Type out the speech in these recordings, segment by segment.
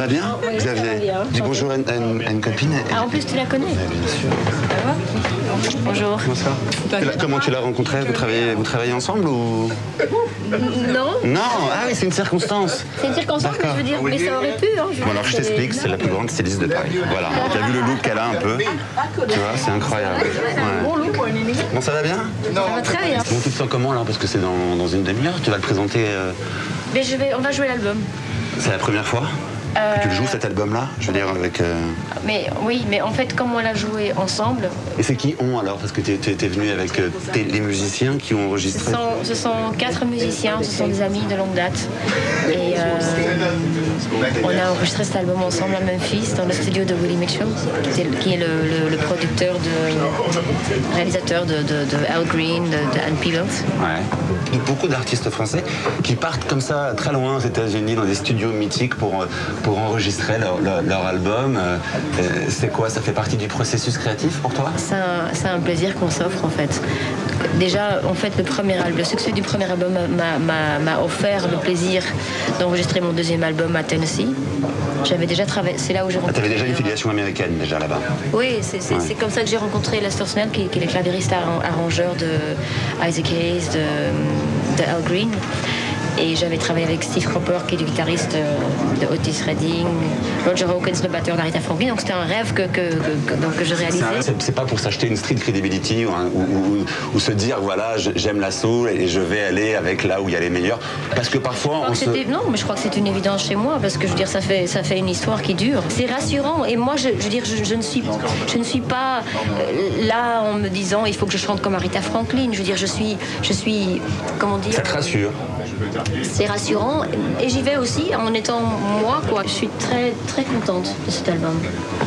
va bien, Oui, Xavier? ça va bien. Dis bonjour à une copine. Ah, en plus, tu la connais? Bien sûr. Ça va? Bonjour. Bonsoir. Comment tu l'as rencontrée? Vous travaillez ensemble ou? Non. Non, ah oui, c'est une circonstance. C'est une circonstance, mais je veux dire, mais ça aurait pu. Hein, Bon, alors je t'explique, c'est la plus grande styliste de Paris. Voilà, t'as vu le look qu'elle a un peu? Tu vois, c'est incroyable. Bon look. Bon, ça va bien? Ça va très bien. Bon, tu te sens comment là? Parce que c'est dans une demi-heure, tu vas le présenter. Mais on va jouer l'album. C'est la première fois que tu le joues cet album-là? Je veux dire, avec. Mais oui, mais en fait, comme on l'a joué ensemble. Et c'est qui on alors? Parce que tu étais venu avec les musiciens qui ont enregistré. Ce sont 4 musiciens, ce sont des amis de longue date. Et on a enregistré cet album ensemble à Memphis, dans le studio de Willie Mitchell, qui est le producteur, réalisateur de Al Green, de Ann Peebles. Ouais. Beaucoup d'artistes français qui partent comme ça très loin aux États-Unis dans des studios mythiques pour enregistrer leur album. C'est quoi? Ça fait partie du processus créatif pour toi? C'est un plaisir qu'on s'offre en fait. Déjà, en fait, le succès du premier album m'a offert le plaisir d'enregistrer mon deuxième album à Tennessee. J'avais déjà travaillé, c'est là où j'ai rencontré... T'avais déjà une filiation américaine déjà là-bas? Oui, c'est comme ça que j'ai rencontré Lester Snell, qui est le clavieriste arrangeur de Isaac Hayes, de Al Green. Et j'avais travaillé avec Steve Cropper, qui est le guitariste de Otis Redding, Roger Hawkins, le batteur d'Aretha Franklin. Donc c'était un rêve que je réalisais. C'est pas pour s'acheter une street credibility ou se dire voilà, j'aime la soul et je vais aller avec là où il y a les meilleurs. Parce que parfois Non, mais je crois que c'est une évidence chez moi, parce que je veux dire, ça fait une histoire qui dure. C'est rassurant. Et moi, je veux dire, je ne suis pas là en me disant il faut que je chante comme Aretha Franklin. Je veux dire, je suis comment dire. Ça te rassure? C'est rassurant et j'y vais aussi en étant moi, quoi. Je suis très très contente de cet album.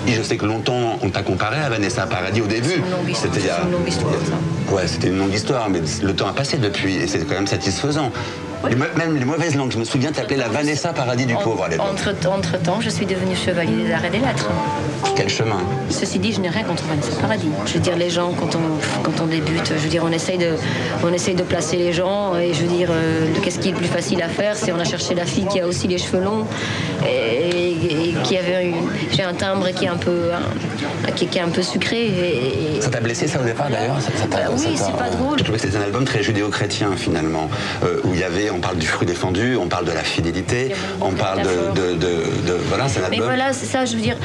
Et je sais que longtemps on t'a comparé à Vanessa Paradis au début. C'était une longue histoire, ça. Ouais, c'était une longue histoire, mais le temps a passé depuis et c'est quand même satisfaisant. Même les mauvaises langues, je me souviens t'appeler la Vanessa Paradis du pauvre à l'époque. Entre-temps, je suis devenue chevalier des arts et des lettres. Quel chemin? Ceci dit, je n'ai rien contre Vanessa Paradis. Je veux dire, les gens, quand on débute, je veux dire, on essaye de placer les gens, et je veux dire, qu'est-ce qui est le plus facile à faire? C'est on a cherché la fille qui a aussi les cheveux longs, et qui avait j'ai un timbre qui est un peu sucré. Ça t'a blessé ça au départ d'ailleurs? Oui, c'est pas drôle. Je trouvais que c'était un album très judéo-chrétien finalement, où il y avait, on parle du fruit défendu, on parle de la fidélité, on parle voilà, c'est un album. Mais voilà, c'est ça, je veux dire,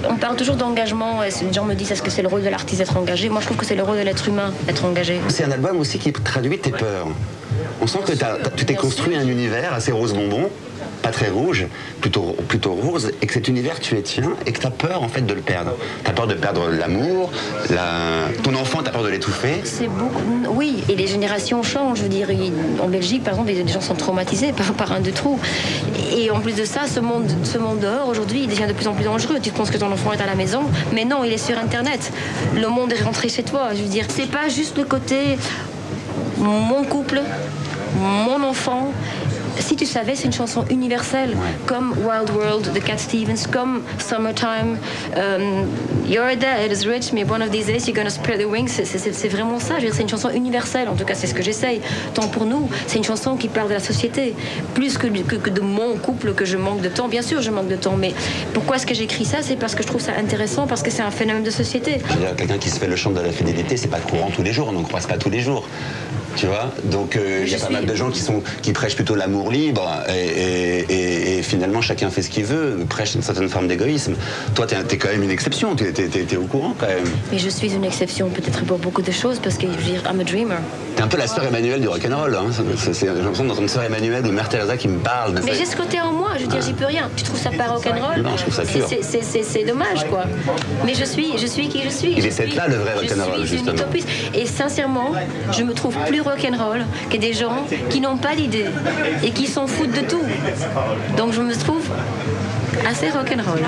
on parle toujours d'engagement, et les gens me disent est-ce que c'est le rôle de l'artiste d'être engagé? Moi je trouve que c'est le rôle de l'être humain d'être engagé. C'est un album aussi qui traduit tes peurs. On sent que tu t'es construit un univers assez rose bonbon, pas très rouge, plutôt rose, et que cet univers tu es tien et que tu as peur en fait de le perdre. Tu as peur de perdre l'amour, ton enfant, tu as peur de l'étouffer. C'est beaucoup, oui, et les générations changent. Je veux dire, en Belgique par exemple, les gens sont traumatisés par un de trop. Et en plus de ça, ce monde dehors aujourd'hui, il devient de plus en plus dangereux. Tu penses que ton enfant est à la maison, mais non, il est sur Internet. Le monde est rentré chez toi. Je veux dire, c'est pas juste le côté mon couple, mon enfant. Si tu savais, c'est une chanson universelle, comme Wild World de Cat Stevens, comme Summertime. Your dad is rich, mais one of these days you're gonna spread the wings. C'est vraiment ça. C'est une chanson universelle. En tout cas, c'est ce que j'essaye. Tant pour nous, c'est une chanson qui parle de la société, plus que de mon couple que je manque de temps. Bien sûr, je manque de temps, mais pourquoi est-ce que j'écris ça? C'est parce que je trouve ça intéressant, parce que c'est un phénomène de société. Quelqu'un qui se fait le chant de la fidélité, c'est pas courant tous les jours. On n'en croise pas tous les jours. Tu vois, donc il y a pas mal de gens qui prêchent plutôt l'amour libre et finalement chacun fait ce qu'il veut, prêche une certaine forme d'égoïsme. Toi, t'es quand même une exception, t'es au courant quand même. Mais je suis une exception peut-être pour beaucoup de choses parce que je veux dire, I'm a dreamer. T'es un peu la sœur Emmanuelle du rock'n'roll, hein. J'ai l'impression d'entendre une sœur Emmanuelle ou Mère Teresa qui me parle. Mais j'ai ce côté en moi, je veux dire, j'y peux rien. Tu trouves ça pas rock'n'roll? Non, je trouve ça pur. C'est dommage, quoi. Mais je suis qui je suis. Il est peut-être là le vrai rock'n'roll, justement. Une utopiste. Et sincèrement, je me trouve plus rock'n'roll que des gens qui n'ont pas d'idée et qui s'en foutent de tout. Donc je me trouve assez rock'n'roll.